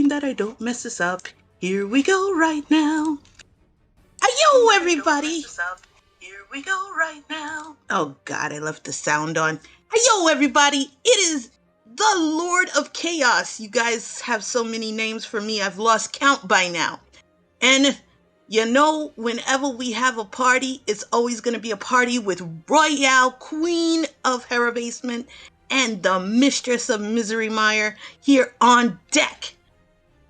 that I don't mess this up. Here we go right now. Ayo, everybody! Here we go right now. Oh, God, I left the sound on. Ayo, everybody! It is the Lord of Chaos. You guys have so many names for me, I've lost count by now. And you know, whenever we have a party, it's always going to be a party with Royale, Queen of Hera Basement, and the Mistress of Misery Mire here on deck.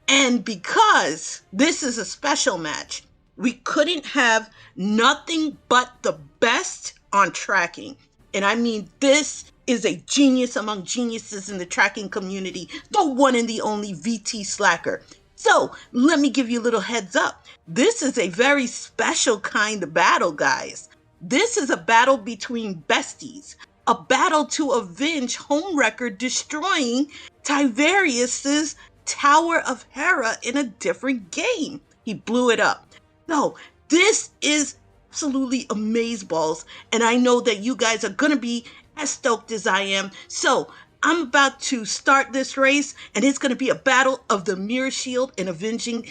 And because this is a special match, we couldn't have nothing but the best on tracking. And I mean, this is a genius among geniuses in the tracking community, the one and the only VT Slacker. So let me give you a little heads up. This is a very special kind of battle, guys. This is a battle between besties, a battle to avenge Homewrecker destroying Tyvarius's Tower of Hera in a different game. He blew it up. No, this is absolutely amazeballs, and I know that you guys are going to be as stoked as I am. So I'm about to start this race, and it's going to be a battle of the Mirror Shield and avenging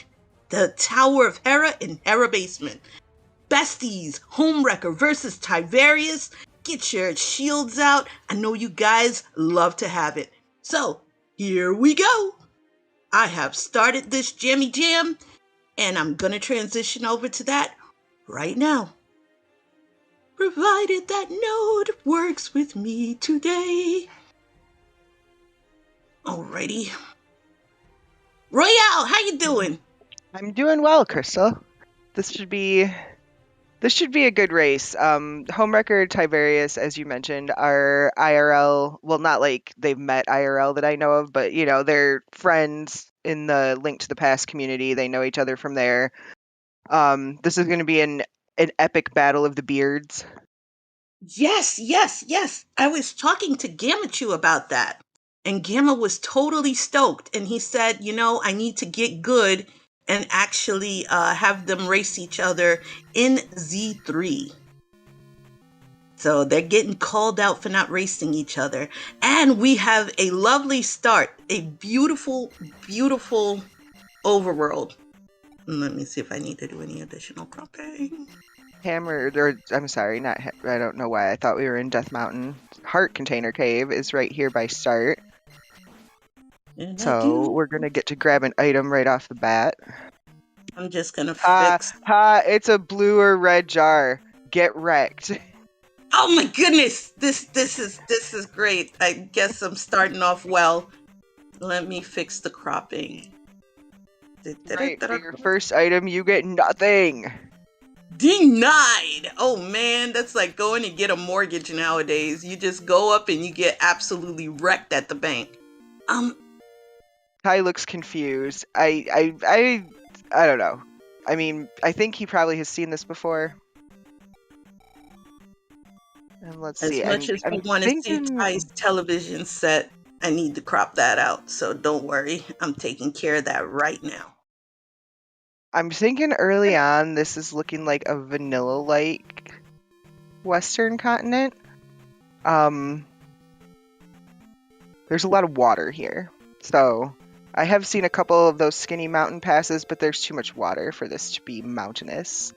the Tower of Hera in Hera Basement. Besties, Homewrecker versus Tyvarius. Get your shields out. I know you guys love to have it. So here we go. I have started this jammy jam, and I'm going to transition over to that right now. Provided that node works with me today. Alrighty. Royale, how you doing? I'm doing well, Crystal. This should be a good race. Homewrecker, Tyvarius, as you mentioned, are IRL. Well, not like they've met IRL that I know of, but you know, they're friends in the Link to the Past community. They know each other from there. This is going to be an epic battle of the beards. Yes. I was talking to Gamachu about that, and Gamma was totally stoked, and he said, you know, I need to get good and actually have them race each other in Z3. So they're getting called out for not racing each other. And we have a lovely start, a beautiful, beautiful overworld. Let me see if I need to do any additional cropping. I'm sorry, I don't know why I thought we were in Death Mountain. Heart Container Cave is right here by start. And so we're going to get to grab an item right off the bat. I'm just going to fix... it's a blue or red jar. Get wrecked. Oh my goodness! This is great. I guess I'm starting off well. Let me fix the cropping. Right, for your first item, you get nothing. Denied! Oh man, that's like going to get a mortgage nowadays. You just go up and you get absolutely wrecked at the bank. Ty looks confused. I don't know. I mean, I think he probably has seen this before. And let's see. As much as I want to see Ty's television set, I need to crop that out. So don't worry. I'm taking care of that right now. I'm thinking early on, this is looking like a vanilla-like Western continent. There's a lot of water here. So I have seen a couple of those skinny mountain passes, but there's too much water for this to be mountainous.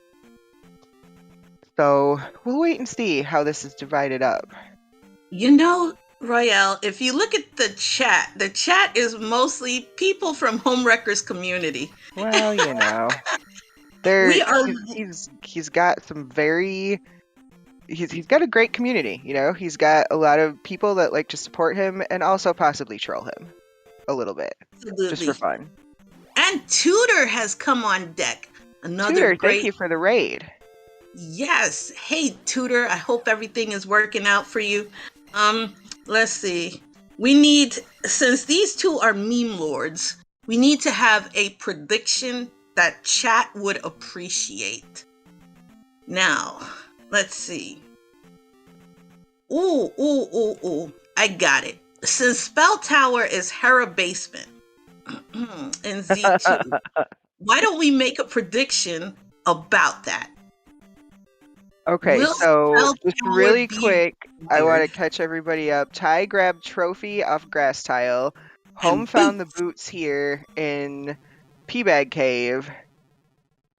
So we'll wait and see how this is divided up. You know, Royale, if you look at the chat is mostly people from Homewrecker's community. Well, you know, he's got some very... He's got a great community, you know? He's got a lot of people that like to support him and also possibly troll him a little bit. Absolutely. Just for fun. And Tudor has come on deck. Tudor, thank you for the raid. Yes. Hey, Tudor, I hope everything is working out for you. Let's see. We need, since these two are meme lords, we need to have a prediction that chat would appreciate. Now, let's see. Ooh. I got it. Since Spell Tower is Hera Basement in Z2, why don't we make a prediction about that? Okay, so just really quick, I want to catch everybody up. Ty grabbed trophy off grass tile. Home found the boots here in Peabag Cave.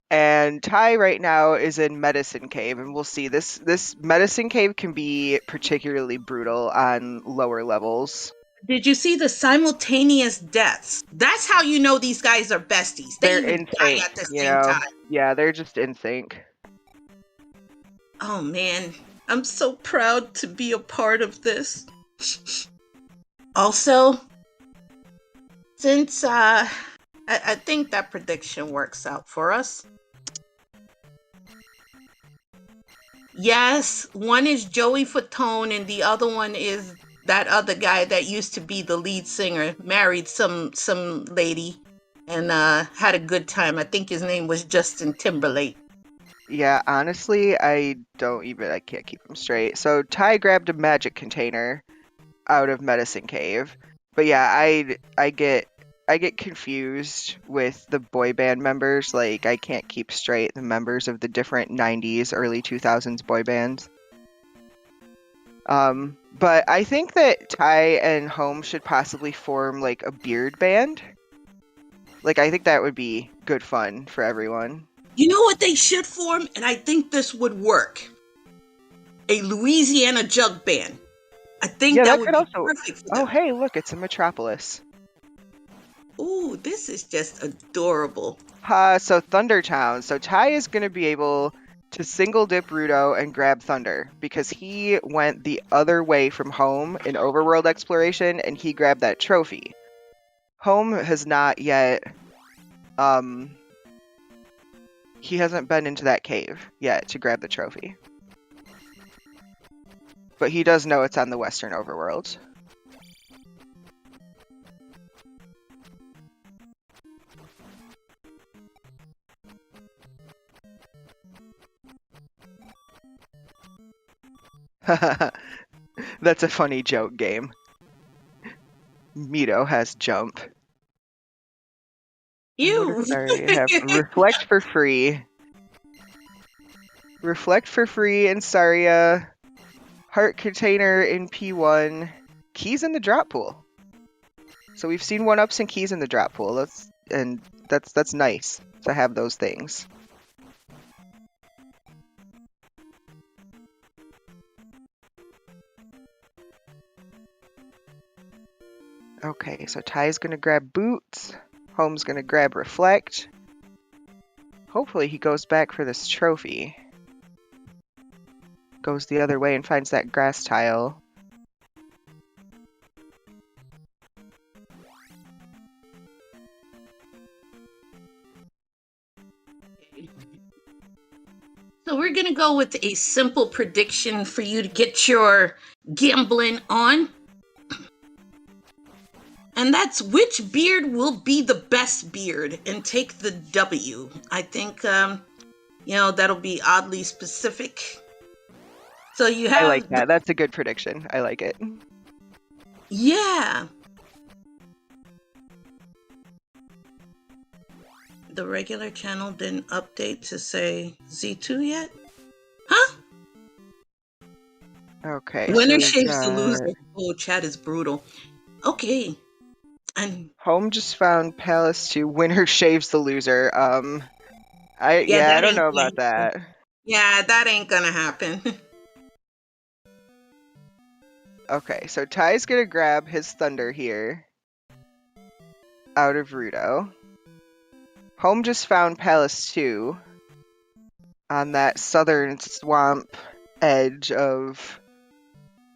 And Ty right now is in Medicine Cave, and we'll see. This Medicine Cave can be particularly brutal on lower levels. Did you see the simultaneous deaths? That's how you know these guys are besties. They They're even in die sync, at the you same know? time. Yeah, they're just in sync. Oh man, I'm so proud to be a part of this. Also, since I think that prediction works out for us. Yes, one is Joey Fatone and the other one is that other guy that used to be the lead singer, married some lady and had a good time. I think his name was Justin Timberlake. Yeah, honestly, I can't keep them straight. So Ty grabbed a magic container out of Medicine Cave. But yeah, I get confused with the boy band members. Like, I can't keep straight the members of the different 90s, early 2000s boy bands. But I think that Ty and Home should possibly form like a beard band. Like, I think that would be good fun for everyone. You know what they should form? And I think this would work. A Louisiana jug band. I think Yeah, that that would could be also. perfect for Oh, them. hey, look, it's a Metropolis. Ooh, this is just adorable. So Thundertown. So Ty is going to be able to single dip Rudo and grab Thunder because he went the other way from Home in overworld exploration and he grabbed that trophy. Home has not yet. He hasn't been into that cave yet to grab the trophy. But he does know it's on the western overworld. That's a funny joke game. Mito has jump. You. Have reflect for free. Reflect for free in Saria. Heart container in P1. Keys in the drop pool. So we've seen 1-ups and keys in the drop pool. That's nice to have those things. Okay, so Ty's gonna grab boots. Home's gonna grab reflect. Hopefully he goes back for this trophy. Goes the other way and finds that grass tile. So we're going to go with a simple prediction for you to get your gambling on. And that's which beard will be the best beard and take the W. I think, that'll be oddly specific. So you have... I like that. That's a good prediction. I like it. Yeah. The regular channel didn't update to say Z2 yet? Huh? Okay. Winner so shaves the loser. Oh, chat is brutal. Okay. And Home just found Palace 2. Winner shaves the loser. I don't know about that. Yeah, that ain't gonna happen. Okay, so Ty's gonna grab his Thunder here. Out of Rudo. Home just found Palace 2. On that southern swamp edge of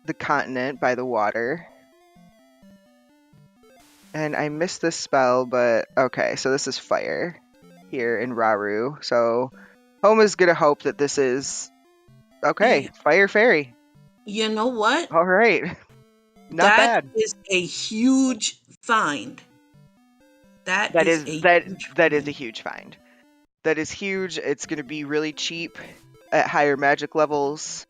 the continent by the water. And I missed this spell, but okay, so this is fire here in Raru. So Home is gonna hope that this is okay. Yeah. Fire fairy. You know what? All right, not bad. That is a huge find. That is a huge find. That is huge. It's gonna be really cheap at higher magic levels.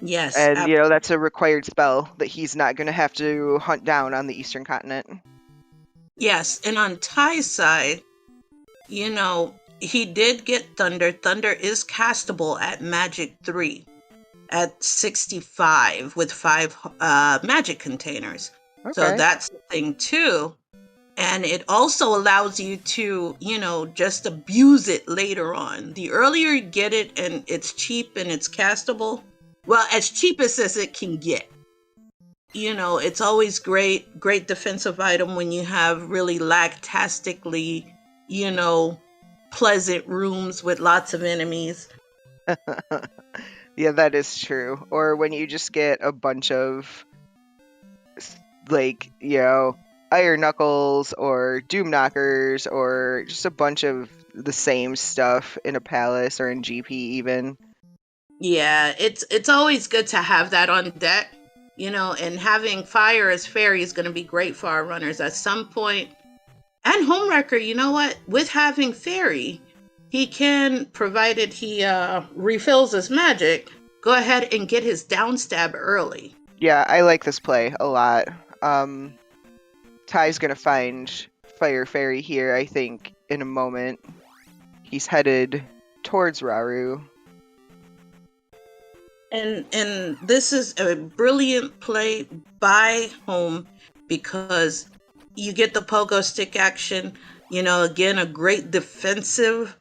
Yes, and absolutely. That's a required spell that he's not gonna have to hunt down on the eastern continent. Yes, and on Ty's side, he did get Thunder. Thunder is castable at Magic 3 at 65 with 5 magic containers. Okay. So that's thing too. And it also allows you to, just abuse it later on. The earlier you get it and it's cheap and it's castable, well, as cheap as it can get. It's always great defensive item when you have really lagtastically, pleasant rooms with lots of enemies. Yeah, that is true. Or when you just get a bunch of, like, Iron Knuckles or Doom Knockers or just a bunch of the same stuff in a palace or in GP even. Yeah, it's always good to have that on deck, and having fire as fairy is going to be great for our runners at some point. And homewrecker, you know what? With having fairy, he can, provided he refills his magic, go ahead and get his downstab early. Yeah, I like this play a lot. Ty's gonna find Fire Fairy here, I think, in a moment. He's headed towards Rauru. And this is a brilliant play by Home because you get the pogo stick action, again, a great defensive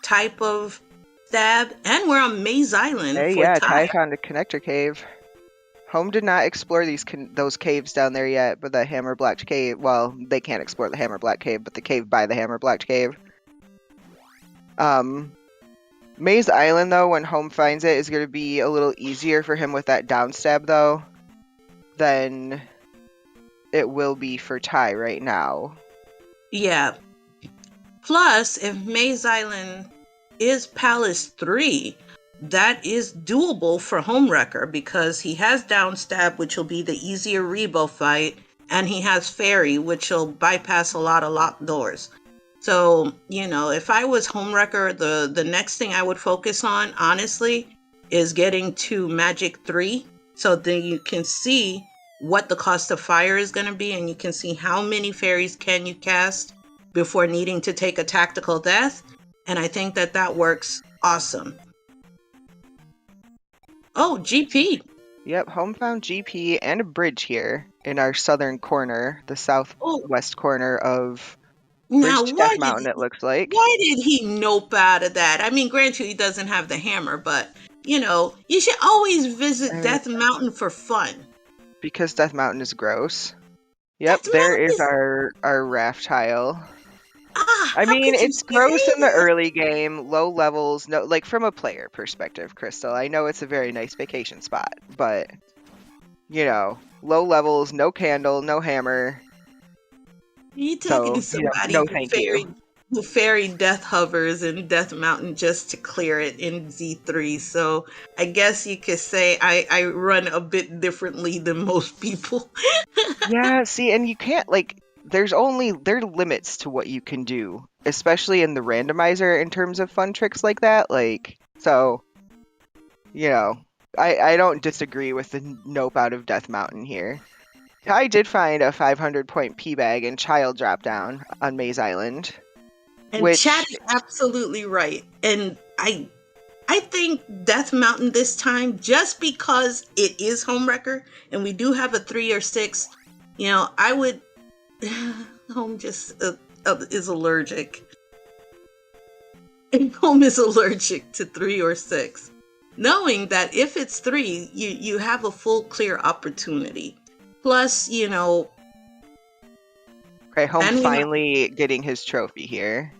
type of stab. And we're on Maze Island Hey, for yeah, Ty. Ty found a connector cave. Home did not explore those caves down there yet, but the Hammer Black Cave, well, they can't explore the Hammer Black Cave, but the cave by the Hammer Black Cave. Maze Island, though, when Home finds it, is going to be a little easier for him with that downstab, though, than it will be for Ty right now. Yeah. Plus, if Maze Island is Palace 3, that is doable for Homewrecker because he has downstab, which will be the easier Rebo fight, and he has Fairy, which will bypass a lot of locked doors. So, if I was Homewrecker, the next thing I would focus on, honestly, is getting to Magic 3. So then you can see what the cost of fire is going to be, and you can see how many fairies can you cast before needing to take a tactical death. And I think that works awesome. Oh, GP. Yep, Home found GP and a bridge here in our southern corner, the southwest corner of Now, Bridge to Death Mountain, it looks like. Why did he nope out of that? I mean, granted, he doesn't have the hammer, but, you should always visit Death Mountain for fun. Because Death Mountain is gross. Yep, there is our raft tile. I mean, it's gross in the early game, low levels, no, like from a player perspective, Crystal. I know it's a very nice vacation spot, but, low levels, no candle, no hammer. You talking to somebody who fairy death hovers in Death Mountain just to clear it in Z3. So I guess you could say I run a bit differently than most people. Yeah, see, and you can't, there are limits to what you can do, especially in the randomizer in terms of fun tricks like that. So, I don't disagree with the nope out of Death Mountain here. I did find a 500-point P-bag and child drop down on Maze Island. And Chad is absolutely right. And I think Death Mountain this time, just because it is Homewrecker and we do have a 3 or 6, I would... Home just is allergic. And Home is allergic to 3 or 6. Knowing that if it's 3, you have a full clear opportunity. Plus, Okay, Home finally getting his trophy here.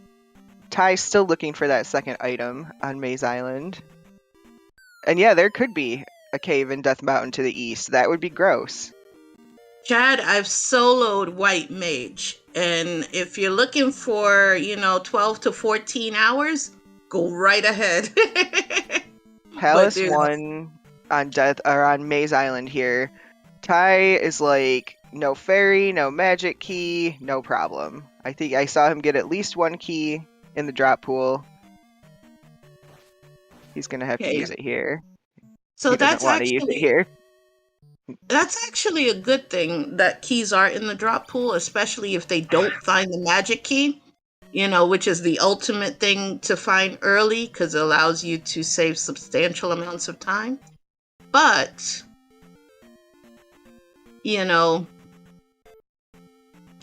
Ty's still looking for that second item on Maze Island. And yeah, there could be a cave in Death Mountain to the east. That would be gross. Chad, I've soloed White Mage. And if you're looking for, 12 to 14 hours, go right ahead. Palace 1 on Maze Island here. Ty is like, no fairy, no magic key, no problem. I think I saw him get at least 1 key in the drop pool. He's gonna have to use it here. So he doesn't want to use it here. That's actually a good thing that keys are in the drop pool, especially if they don't find the magic key, which is the ultimate thing to find early because it allows you to save substantial amounts of time. But,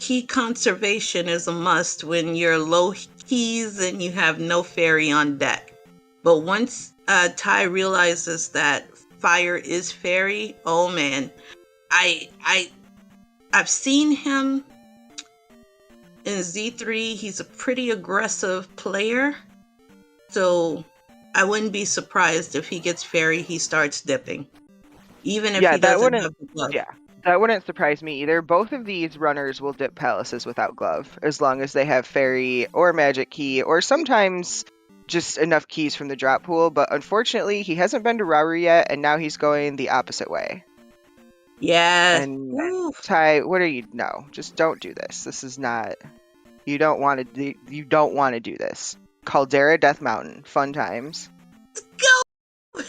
key conservation is a must when you're low keys and you have no fairy on deck. But once Ty realizes that fire is fairy, oh man, I've seen him in Z3. He's a pretty aggressive player, so I wouldn't be surprised if he gets fairy, he starts dipping, even if he doesn't have the glove. Yeah, that wouldn't surprise me either. Both of these runners will dip palaces without glove, as long as they have fairy or magic key, or sometimes just enough keys from the drop pool. But unfortunately, he hasn't been to Rauru yet, and now he's going the opposite way. Yeah. And Ty, what are you? No, just don't do this. This is not. You don't want to do. You don't want to do this. Caldera Death Mountain, fun times. Let's go.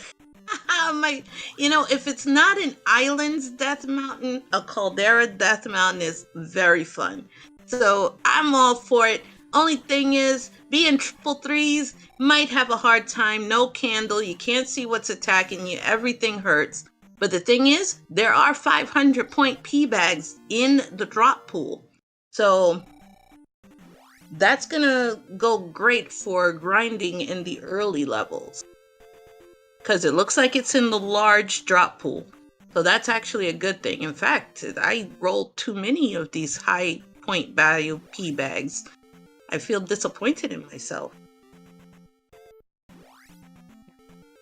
If it's not an Islands Death Mountain, a Caldera Death Mountain is very fun. So I'm all for it. Only thing is, being triple threes might have a hard time. No candle, you can't see what's attacking you. Everything hurts. But the thing is, there are 500-point P bags in the drop pool. So that's gonna go great for grinding in the early levels, because it looks like it's in the large drop pool. So that's actually a good thing. In fact, I rolled too many of these high point value P bags. I feel disappointed in myself.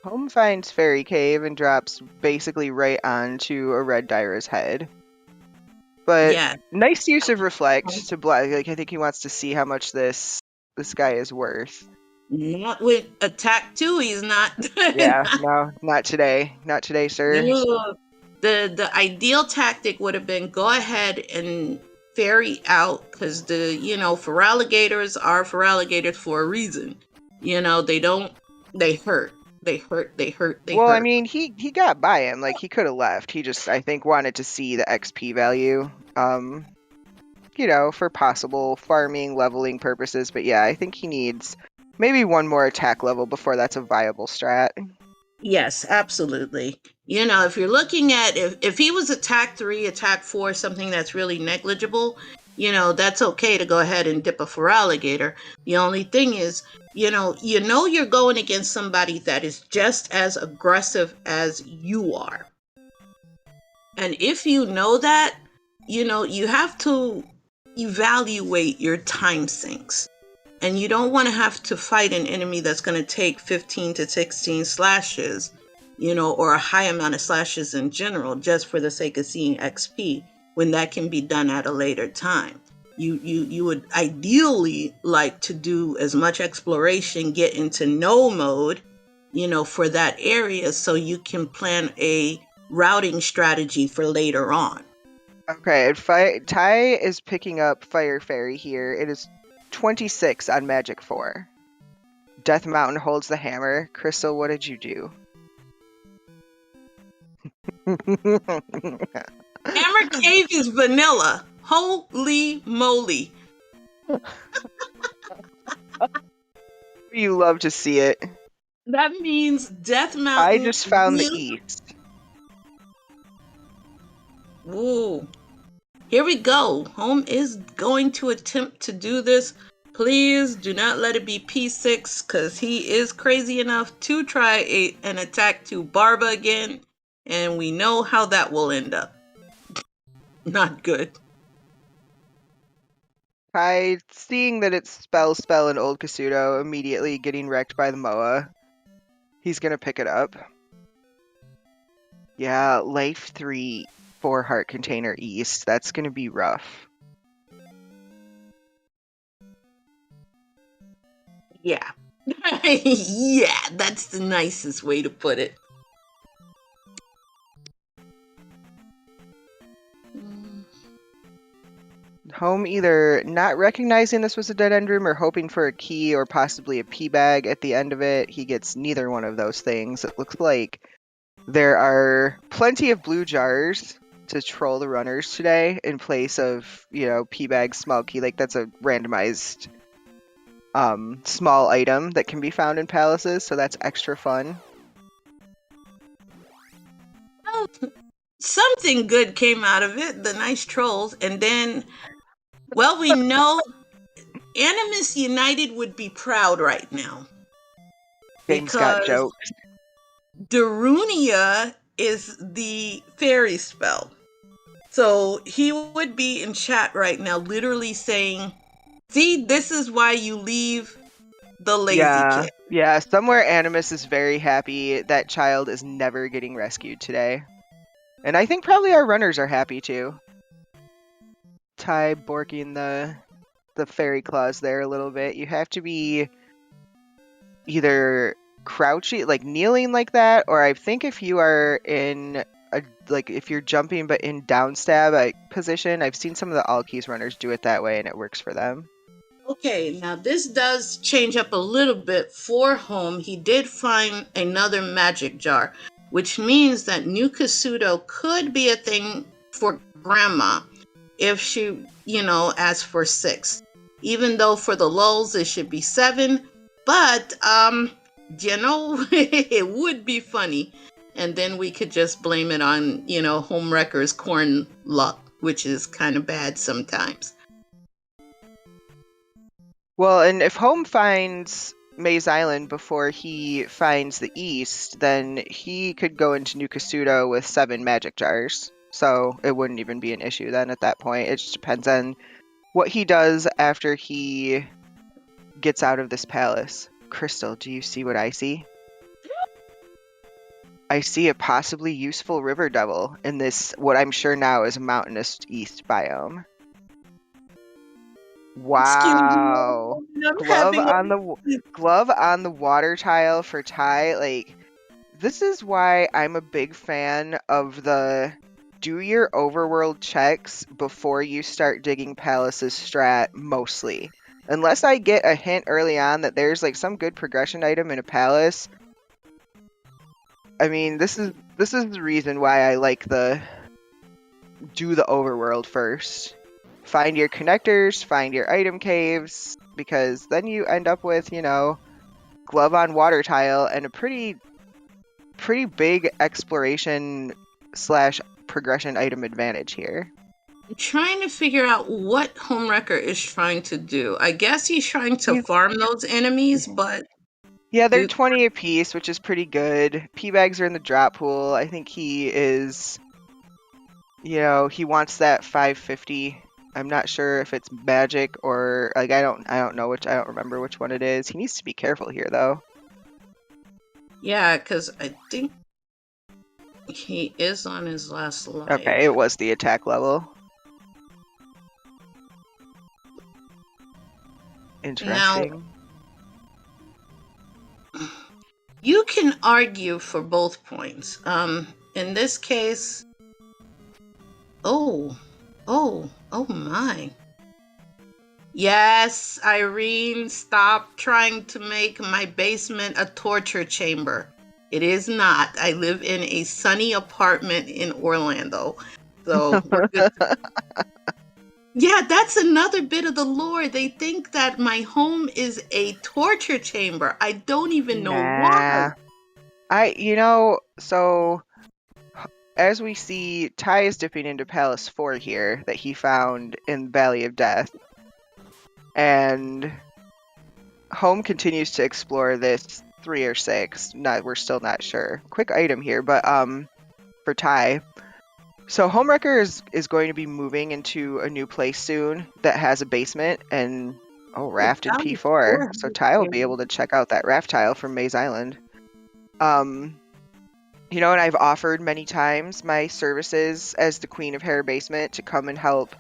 Home finds Fairy Cave and drops basically right onto a red Dyra's head. But yeah, nice use of Reflect to block. Like, I think he wants to see how much this guy is worth. Not with attack 2, he's not. Yeah, no, not today. Not today, sir. No. The ideal tactic would have been go ahead and fairy out, because for alligators are for alligators for a reason. They hurt. They hurt. Well, I mean, he got by him. Like, he could have left. He just, I think, wanted to see the XP value, for possible farming, leveling purposes. But yeah, I think he needs maybe one more attack level before that's a viable strat. Yes, absolutely. If you're looking at, if he was attack 3, attack 4, something that's really negligible, that's okay to go ahead and dip a for alligator. The only thing is, you're going against somebody that is just as aggressive as you are. And if you know that, you have to evaluate your time sinks. And you don't want to have to fight an enemy that's going to take 15 to 16 slashes, or a high amount of slashes in general, just for the sake of seeing XP, when that can be done at a later time. You would ideally like to do as much exploration, get into no mode, for that area, so you can plan a routing strategy for later on. Okay, Ty is picking up Fire Fairy here. It is 26 on Magic 4. Death Mountain holds the hammer. Crystal, what did you do? Hammer Cave is vanilla. Holy moly. You love to see it. That means Death Mountain. I just found the east. Ooh. Here we go. Home is going to attempt to do this. Please do not let it be P6, because he is crazy enough to try an attack to Barba again. And we know how that will end up. Not good. By seeing that it's Spell, and Old Kasuto, immediately getting wrecked by the Moa. He's going to pick it up. Yeah, Life 3, 4 Heart Container East. That's going to be rough. Yeah. Yeah, that's the nicest way to put it. Home either not recognizing this was a dead-end room or hoping for a key or possibly a P-bag at the end of it. He gets neither one of those things. It looks like there are plenty of blue jars to troll the runners today in place of, P-bag, small key. Like, that's a randomized small item that can be found in palaces, so that's extra fun. Something good came out of it, the nice trolls, and then Well, we know Animus United would be proud right now Game's got because jokes. Darunia is the fairy spell. So he would be in chat right now, literally saying, see, this is why you leave the lazy kid. Yeah, somewhere Animus is very happy that child is never getting rescued today. And I think probably our runners are happy too. Ty borking the fairy claws there a little bit. You have to be either crouching, like kneeling like that, or I think if you are in like if you're jumping but in down stab position, I've seen some of the all keys runners do it that way and it works for them. Okay, now this does change up a little bit for Home. He did find another magic jar, which means that New Kasuto could be a thing for Grandma if she, asks for 6. Even though for the lulz it should be 7, but it would be funny. And then we could just blame it on, Homewrecker's corn luck, which is kind of bad sometimes. Well, and if Home finds Maze Island before he finds the East, then he could go into New Kasuto with 7 magic jars. So it wouldn't even be an issue then at that point. It just depends on what he does after he gets out of this palace. Crystal, do you see what I see? I see a possibly useful river devil in this, what I'm sure now is a mountainous east biome. Wow. Glove on the water tile for Ty. Like, this is why I'm a big fan of the do your overworld checks before you start digging palaces strat mostly. Unless I get a hint early on that there's like some good progression item in a palace. I mean, this is the reason why I like do the overworld first. Find your connectors, find your item caves, because then you end up with, glove on water tile and a pretty big exploration / progression item advantage here. I'm trying to figure out what Homewrecker is trying to do. I guess he's trying to farm those enemies, but... Yeah, they're 20 apiece, which is pretty good. P-bags are in the drop pool. I think he is... he wants that 550. I'm not sure if it's magic or like I don't remember which one it is. He needs to be careful here though. Yeah, because I think he is on his last life. Okay, it was the attack level. Interesting. Now, you can argue for both points. In this case, oh my. Yes, Irene, stop trying to make my basement a torture chamber. It is not. I live in a sunny apartment in Orlando. So we're good. Yeah, that's another bit of the lore. They think that my home is a torture chamber. I don't even know why. So as we see, Ty is dipping into Palace 4 here that he found in Valley of Death. And Home continues to explore this 3 or 6. We're still not sure. Quick item here, but for Ty. So Homewrecker is going to be moving into a new place soon that has a basement and raft in P4. So Ty will be able to check out that raft tile from Maze Island. And I've offered many times my services as the Queen of Hair Basement to come and help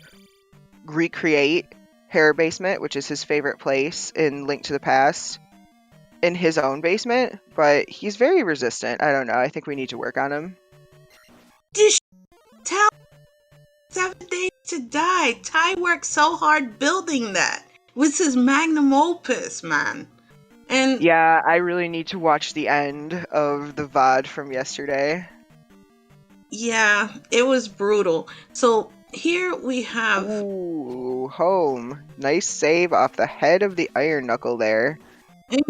recreate Hair Basement, which is his favorite place in Link to the Past, in his own basement, but he's very resistant. I don't know. I think we need to work on him. Just tell 7 days to die. Ty worked so hard building that. It was his magnum opus, man. And yeah, I really need to watch the end of the VOD from yesterday. Yeah, it was brutal. So here we have... Ooh, Home. Nice save off the head of the Iron Knuckle there.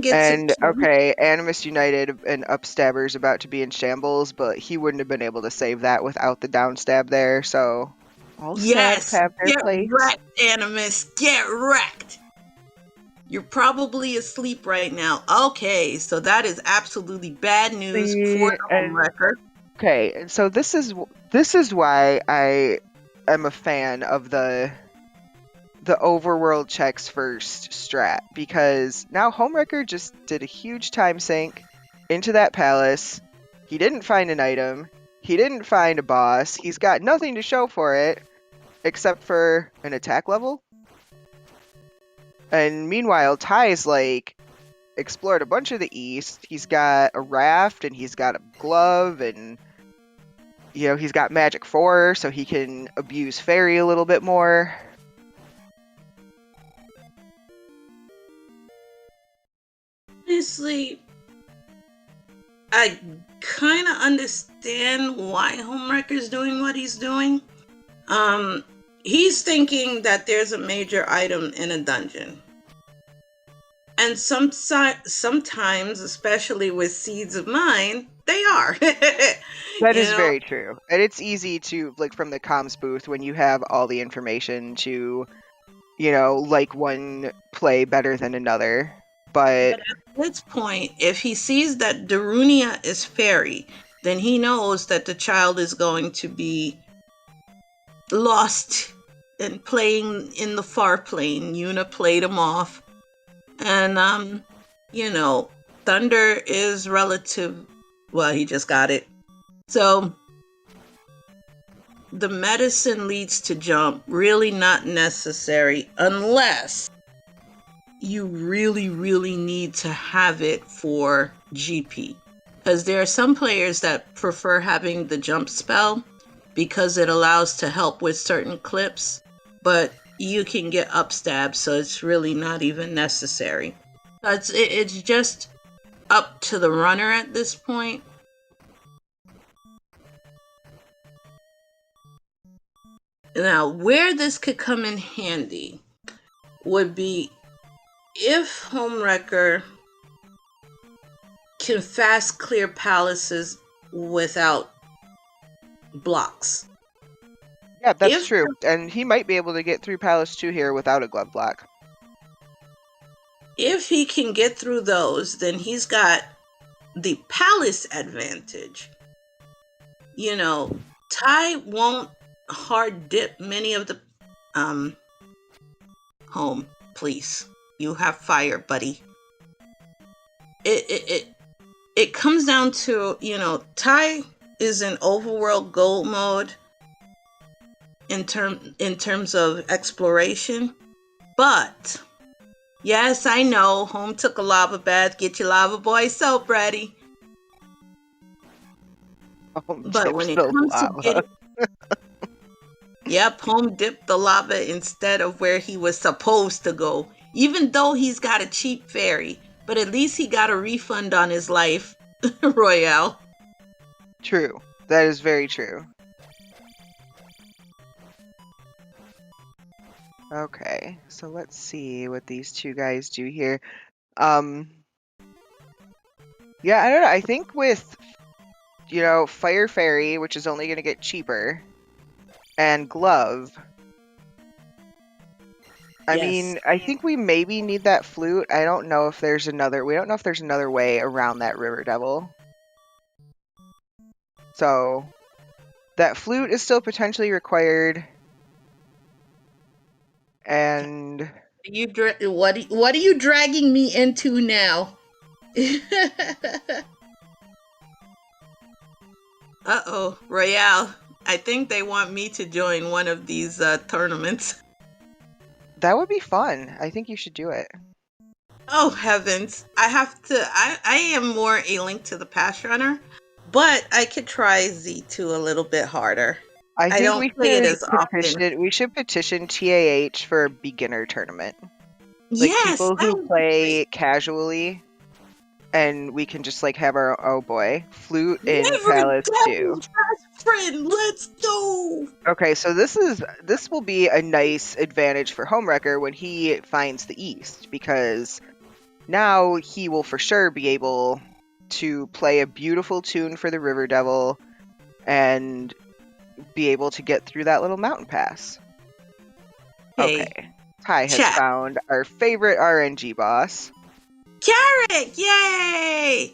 And okay, Animus United and Upstabber's about to be in shambles, but he wouldn't have been able to save that without the downstab there, so All snaps Yes, have their get place. wrecked, Animus. Get wrecked. You're probably asleep right now. Okay, so that is absolutely bad news for the homewrecker. Okay, and so this is why I am a fan of the overworld checks first strat, because now homewrecker just did a huge time sink into that palace. He didn't find an item. He didn't find a boss. He's got nothing to show for it except for an attack level. And meanwhile, Ty's like explored a bunch of the east. He's got a raft and he's got a glove, and he's got magic 4, so he can abuse fairy a little bit more. Honestly, I kind of understand why homewrecker's doing what he's doing. He's thinking that there's a major item in a dungeon. And sometimes, especially with seeds of mine, they are. That is very true. And it's easy to, like, from the comms booth, when you have all the information, to, like one play better than another. But at this point, if he sees that Darunia is fairy, then he knows that the child is going to be lost and playing in the far plane. Yuna played him off. And, Thunder is relative. Well, he just got it. So, the medicine leads to jump. Really not necessary unless you really, really need to have it for GP. Because there are some players that prefer having the jump spell because it allows to help with certain clips. But you can get upstabbed, so it's really not even necessary. It's just up to the runner at this point. Now, where this could come in handy would be if homewrecker can fast clear palaces without blocks. Yeah, that's true. And he might be able to get through Palace 2 here without a glove block. If he can get through those, then he's got the palace advantage. Ty won't hard dip many of the home, please. You have fire, buddy. It comes down to, Ty is in overworld gold mode in terms of exploration. But yes, I know, home took a lava bath. Get your lava boy soap ready. But when it comes to getting yep, home dipped the lava instead of where he was supposed to go. Even though he's got a cheap fairy, but at least he got a refund on his life, Royale. True. That is very true. Okay, so let's see what these two guys do here. Yeah, I don't know. I think with, Fire Fairy, which is only going to get cheaper, and Glove, I mean, I think we maybe need that flute. I don't know if there's another... We don't know if there's another way around that River Devil. So, that flute is still potentially required. And... What are you dragging me into now? Uh-oh, Royale. I think they want me to join one of these tournaments. That would be fun. I think you should do it. Oh, heavens. I am more a Link to the Past runner, but I could try Z2 a little bit harder. I think don't play it as often. We should petition TAH for a beginner tournament. Like, yes, people who play casually, and we can just, like, have our, oh boy, flute in Palace 2. Friend, let's go! Okay, so this will be a nice advantage for homewrecker when he finds the east, because now he will for sure be able to play a beautiful tune for the River Devil, and be able to get through that little mountain pass. Hey, Okay. Ty has chat. found our favorite RNG boss. Carrot! Yay!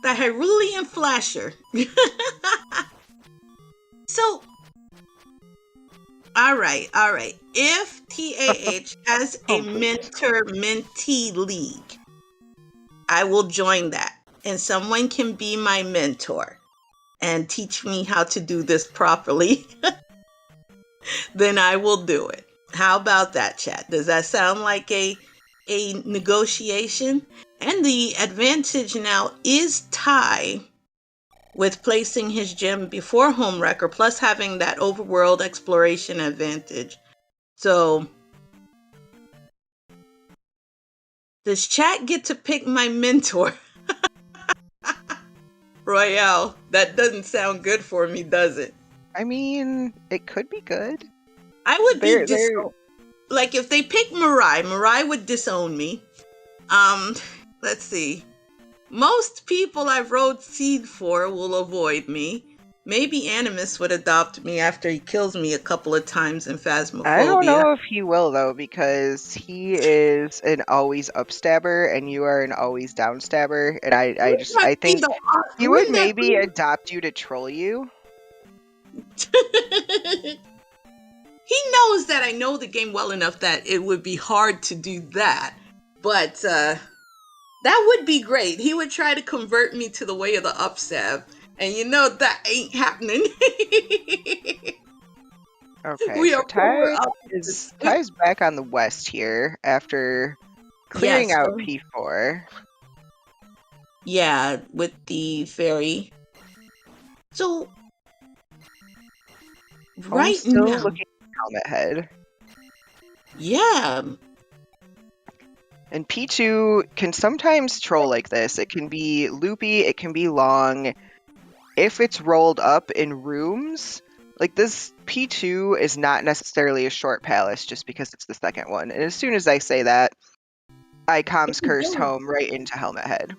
The Hyrulean Flasher. So, all right. If TAH has a Home, please. mentor-mentee league, I will join that. And someone can be my mentor and teach me how to do this properly. Then I will do it. How about that, chat? Does that sound like a negotiation? And the advantage now is Ty with placing his gem before homewrecker, plus having that overworld exploration advantage. So does chat get to pick my mentor? Royale, that doesn't sound good for me, does it? I mean, it could be good. I would be They're like if they pick Mirai would disown me. Let's see. Most people I've rode Seed for will avoid me. Maybe Animus would adopt me after he kills me a couple of times in Phasmophobia. I don't know if he will though, because he is an always upstabber and you are an always downstabber, and I think he would maybe adopt you to troll you. He knows that I know the game well enough that it would be hard to do that. But that would be great. He would try to convert me to the way of the upstab. And you know that ain't happening. Okay, We so are Ty's back on the west here after clearing out P4. Yeah, with the fairy. So right still now, looking at Helmet Head. Yeah. And P2 can sometimes troll like this. It can be loopy, it can be long. If it's rolled up in rooms, like this P2 is not necessarily a short palace just because it's the second one. And as soon as I say that, I comms cursed home right into Helmet Head.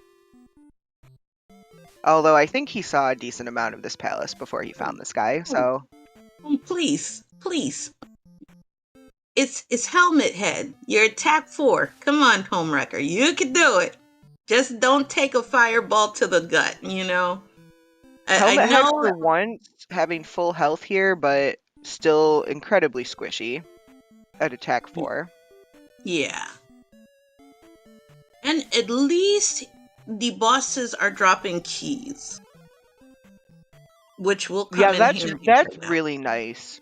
Although I think he saw a decent amount of this palace before he found this guy, so... Please. It's Helmet Head. You're attack 4. Come on, homewrecker. You can do it. Just don't take a fireball to the gut, you know? Helmet Head for once having full health here, but still incredibly squishy at attack 4. Yeah. And at least the bosses are dropping keys. Which will come in handy. Yeah, that's really nice.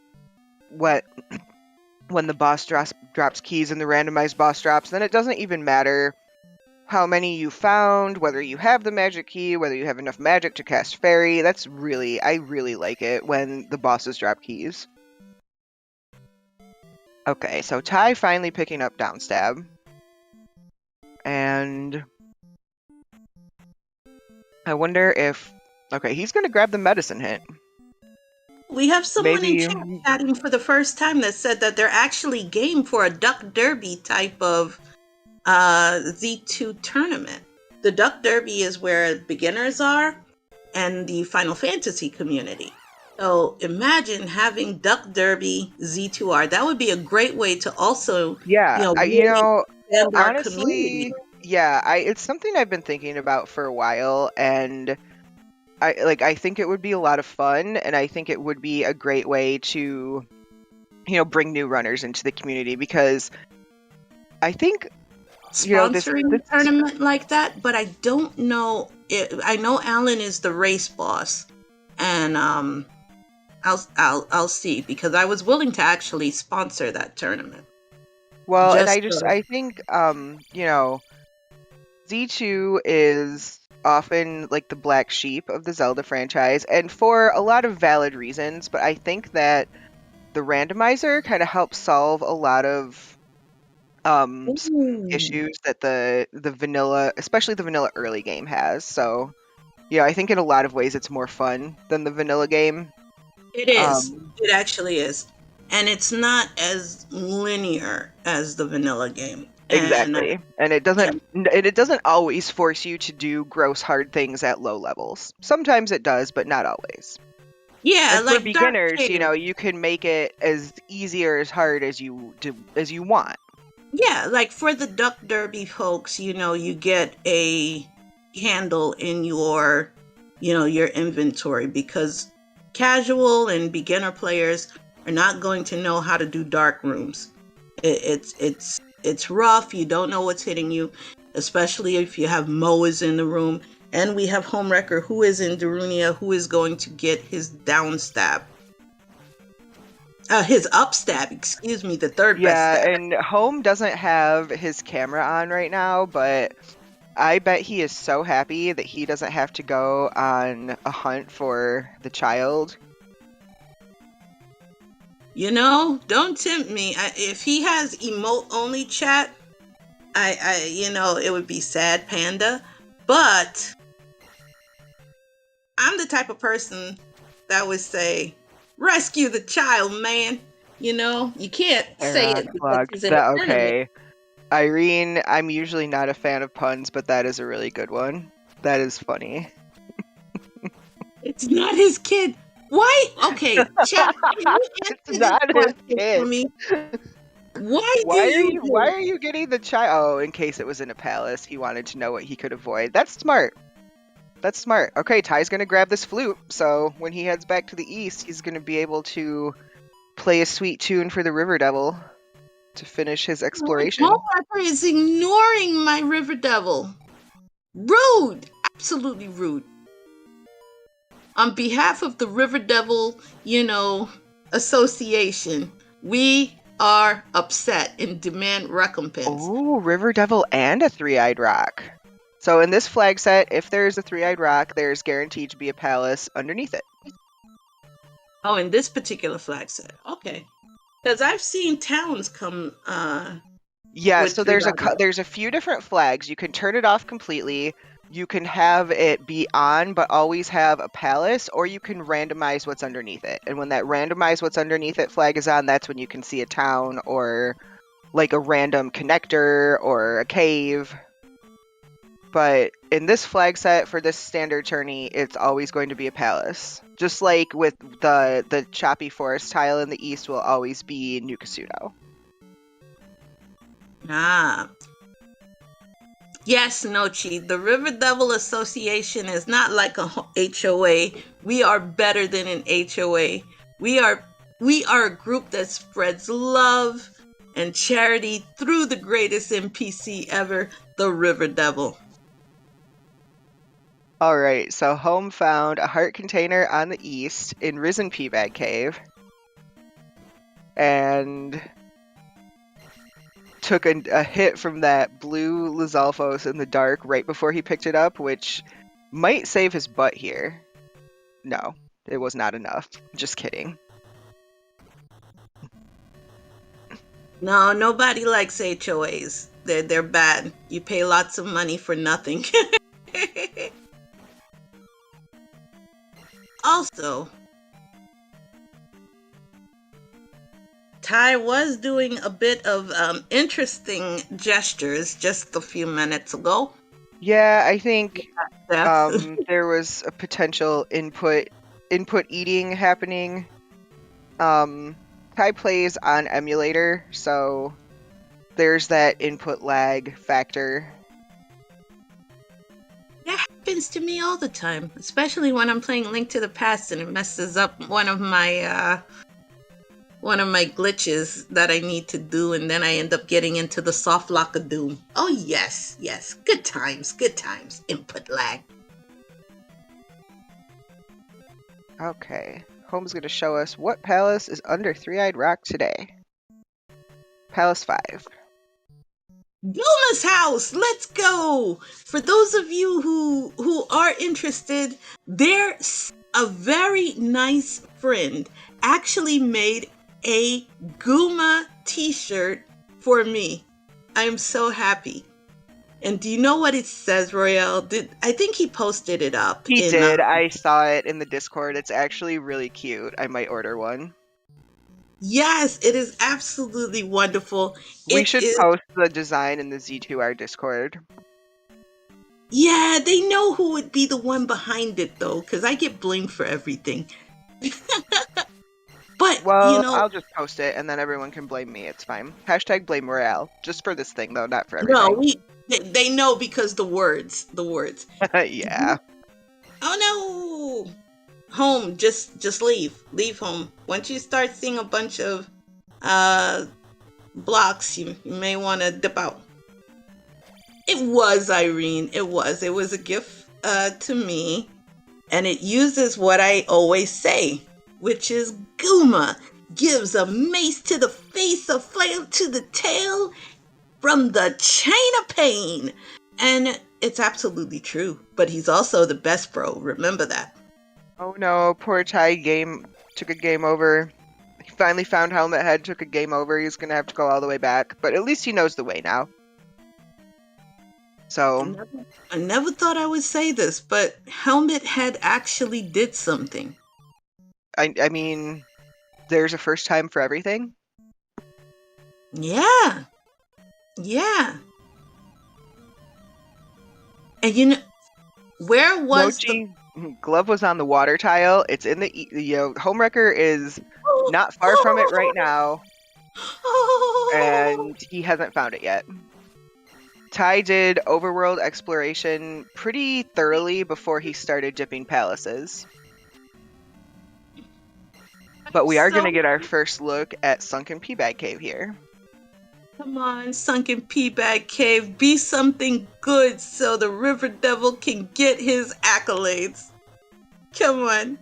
When the boss drops keys and the randomized boss drops, then it doesn't even matter how many you found, whether you have the magic key, whether you have enough magic to cast fairy. I really like it when the bosses drop keys. Okay, so Ty finally picking up downstab. And I wonder if... Okay, he's going to grab the medicine hit. We have someone in chat chatting for the first time that said that they're actually game for a Duck Derby type of Z2 tournament. The Duck Derby is where beginners are and the Final Fantasy community. So imagine having Duck Derby Z2R. That would be a great way to also, honestly, it's something I've been thinking about for a while, and I think it would be a lot of fun, and I think it would be a great way to, bring new runners into the community, because I think sponsoring a tournament like that, but I don't know. I know Alan is the race boss, and I'll see, because I was willing to actually sponsor that tournament. Well, and I think Z2 is often like the black sheep of the Zelda franchise, and for a lot of valid reasons, but I think that the randomizer kind of helps solve a lot of some issues that the vanilla, especially the vanilla early game, has. So I think in a lot of ways it's more fun than the vanilla game. It is. It actually is. And it's not as linear as the vanilla game. Exactly. And it doesn't always force you to do gross hard things at low levels. Sometimes it does, but not always. Yeah, And for like Dark beginners, Cave. you can make it as easy or as hard as you want. Yeah, like for the Duck Derby folks, you get a handle in your inventory, because casual and beginner players are not going to know how to do dark rooms. It's rough. You don't know what's hitting you, especially if you have Moas in the room. And we have Homewrecker, who is in Darunia, who is going to get his down stab. His up stab, excuse me, the third best Yeah, stab. and Home doesn't have his camera on right now, but I bet he is so happy that he doesn't have to go on a hunt for the child. Don't tempt me. If he has emote only chat, it would be sad panda. But I'm the type of person that would say, rescue the child, man. You can't say it because he's in a tournament. Okay. Irene, I'm usually not a fan of puns, but that is a really good one. That is funny. It's not his kid. Why? Okay, chat, can you answer It's this not his question kid. for me? Why do Why you are you getting the child? Oh, in case it was in a palace, he wanted to know what he could avoid. That's smart. That's smart. Okay, Ty's gonna grab this flute, so when he heads back to the east, he's gonna be able to play a sweet tune for the River Devil to finish his exploration. Homewrecker is ignoring my River Devil. Rude! Absolutely rude. On behalf of the River Devil, Association, we are upset and demand recompense. Oh, River Devil and a three-eyed rock. So in this flag set, if there's a three-eyed rock, there's guaranteed to be a palace underneath it. Oh, in this particular flag set. Okay. Because I've seen towns come Yeah, with so three-eyed there's a few different flags. You can turn it off completely. You can have it be on, but always have a palace, or you can randomize what's underneath it. And when that randomize what's underneath it flag is on, that's when you can see a town or like a random connector or a cave. But in this flag set for this standard tourney, it's always going to be a palace. Just like with the choppy forest tile in the east will always be Nukasudo. Ah. Yes, Nochi. The River Devil Association is not like a HOA. We are better than an HOA. We are a group that spreads love and charity through the greatest NPC ever, the River Devil. Alright, so Home found a heart container on the east in Risen Peabag Cave. And took a hit from that blue Lizalfos in the dark right before he picked it up, which might save his butt here. No, it was not enough. Just kidding. No, nobody likes HOAs. They're bad. You pay lots of money for nothing. Also, Ty was doing a bit of interesting gestures just a few minutes ago. Yeah, I think there was a potential input eating happening. Ty plays on emulator, so there's that input lag factor. That happens to me all the time, especially when I'm playing Link to the Past and it messes up one of my glitches that I need to do, and then I end up getting into the soft lock of doom. Oh yes, good times, input lag. Okay, Home's going to show us what palace is under Three-Eyed Rock today. Palace 5. Guma's house, let's go! For those of you who are interested, there's a very nice friend actually made a Guma t-shirt for me. I am so happy. And do you know what it says, Royale? I think he posted it up. He did. I saw it in the Discord. It's actually really cute. I might order one. Yes, it is absolutely wonderful. We should post the design in the Z2R Discord. Yeah, they know who would be the one behind it, though, because I get blamed for everything. But, Well, I'll just post it and then everyone can blame me. It's fine. Hashtag blame morale. Just for this thing though, not for no, everything. they know because the words. Yeah. Oh no! Home, just leave home. Once you start seeing a bunch of uh blocks, you may want to dip out. It was Irene. It was a gift to me, and it uses what I always say, which is Guma gives a mace to the face, a flail to the tail, from the chain of pain. And it's absolutely true. But he's also the best bro. Remember that. Oh no, poor Ty took a game over. He finally found Helmet Head, took a game over. He's gonna have to go all the way back. But at least he knows the way now. So I never thought I would say this, but Helmet Head actually did something. I mean, there's a first time for everything. Yeah. Yeah. And you know, where was Mochi Glove was on the water tile. It's in the homewrecker is not far from it right now, and he hasn't found it yet. Ty did overworld exploration pretty thoroughly before he started dipping palaces. But we are going to get our first look at Sunken Peabag Cave here. Come on, Sunken Peabag Cave, be something good so the River Devil can get his accolades. Come on.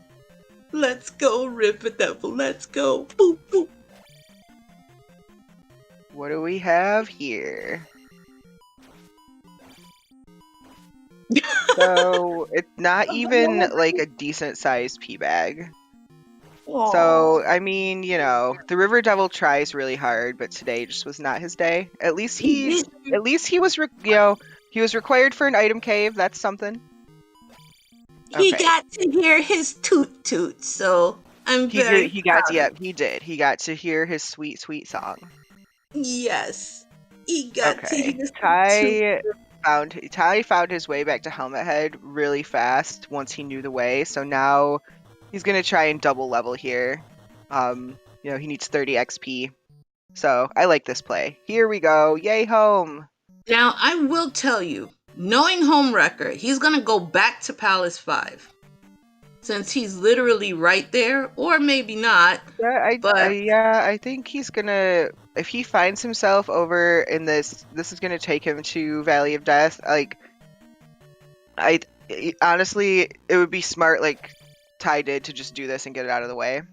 Let's go, River Devil. Let's go. Boop, boop. What do we have here? So it's not even like a decent sized pea bag. Aww. So I mean, the River Devil tries really hard, but today just was not his day. At least he was he was required for an item cave. That's something. He got to hear his toot toot, so I'm very proud. He did. He got to hear his sweet, sweet song. Yes. He got to hear his Ty found his way back to Helmet Head really fast once he knew the way, so now he's gonna try and double level here. He needs 30 XP. So I like this play. Here we go. Yay home. Now I will tell you, knowing homewrecker, he's gonna go back to Palace 5. Since he's literally right there, or maybe not. Yeah, I think he's gonna, if he finds himself over in this is gonna take him to Valley of Death. Honestly, it would be smart, like Ty did, to just do this and get it out of the way.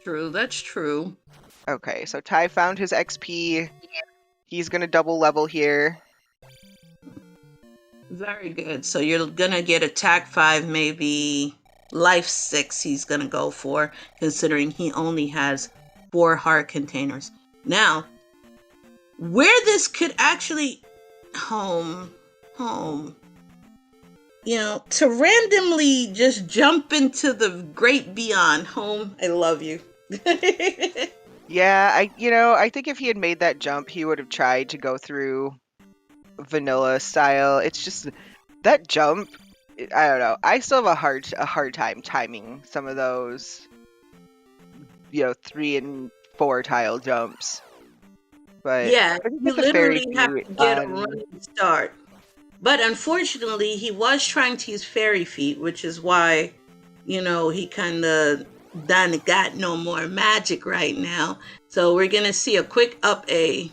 True, that's true. Okay, so Ty found his XP. He's gonna double level here. Very good. So you're gonna get attack 5, maybe life 6 he's gonna go for, considering he only has 4 heart containers. Now, where this could actually home, to randomly just jump into the great beyond home, I love you. Yeah, I think if he had made that jump, he would have tried to go through vanilla style. It's just that jump, I don't know. I still have a hard time timing some of those 3 and 4 tile jumps. But yeah, you literally have to get a running start. But unfortunately, he was trying to use fairy feet, which is why, he kind of done got no more magic right now. So we're gonna see a quick up A.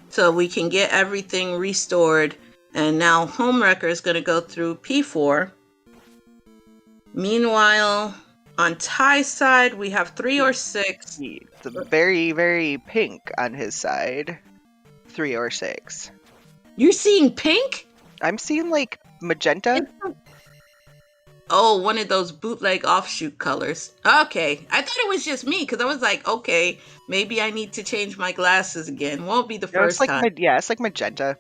So we can get everything restored. And now homewrecker is going to go through P4. Meanwhile, on Ty's side, we have 3 or 6. It's very, very pink on his side. 3 or 6. You're seeing pink? I'm seeing like magenta. Oh, one of those bootleg offshoot colors. Okay. I thought it was just me because I was like, okay, maybe I need to change my glasses again. Won't be the first time. It's like magenta.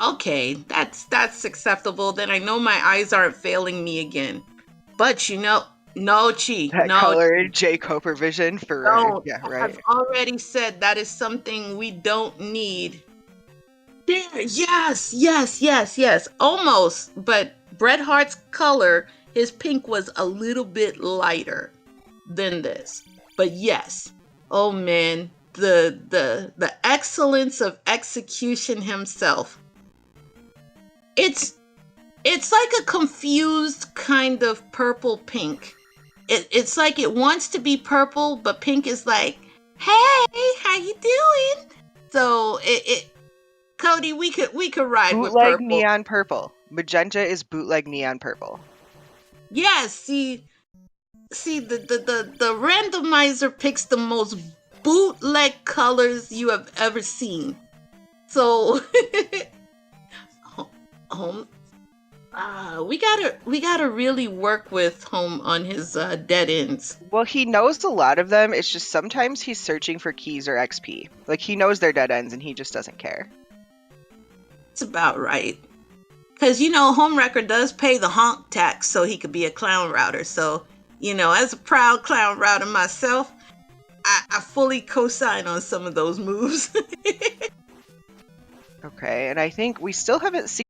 Okay. That's acceptable. Then I know my eyes aren't failing me again. But no, Chi. That no, color J. Coper vision for yeah, right. I've already said that is something we don't need. There, yes. Almost, but Bret Hart's color, his pink was a little bit lighter than this. But yes. Oh man, the excellence of execution himself. It's it's like a confused kind of purple pink. It's like it wants to be purple, but pink is like, hey, how you doing? So it Cody, we could ride with Bootleg purple. neon purple. Magenta is bootleg neon purple. Yes, see the randomizer picks the most bootleg colors you have ever seen. So home we gotta really work with home on his dead ends. Well, he knows a lot of them. It's just sometimes he's searching for keys or XP. Like, he knows they're dead ends and he just doesn't care. It's about right. Because, homewrecker does pay the honk tax so he could be a clown router. So, as a proud clown router myself, I fully co-sign on some of those moves. Okay, and I think we still haven't seen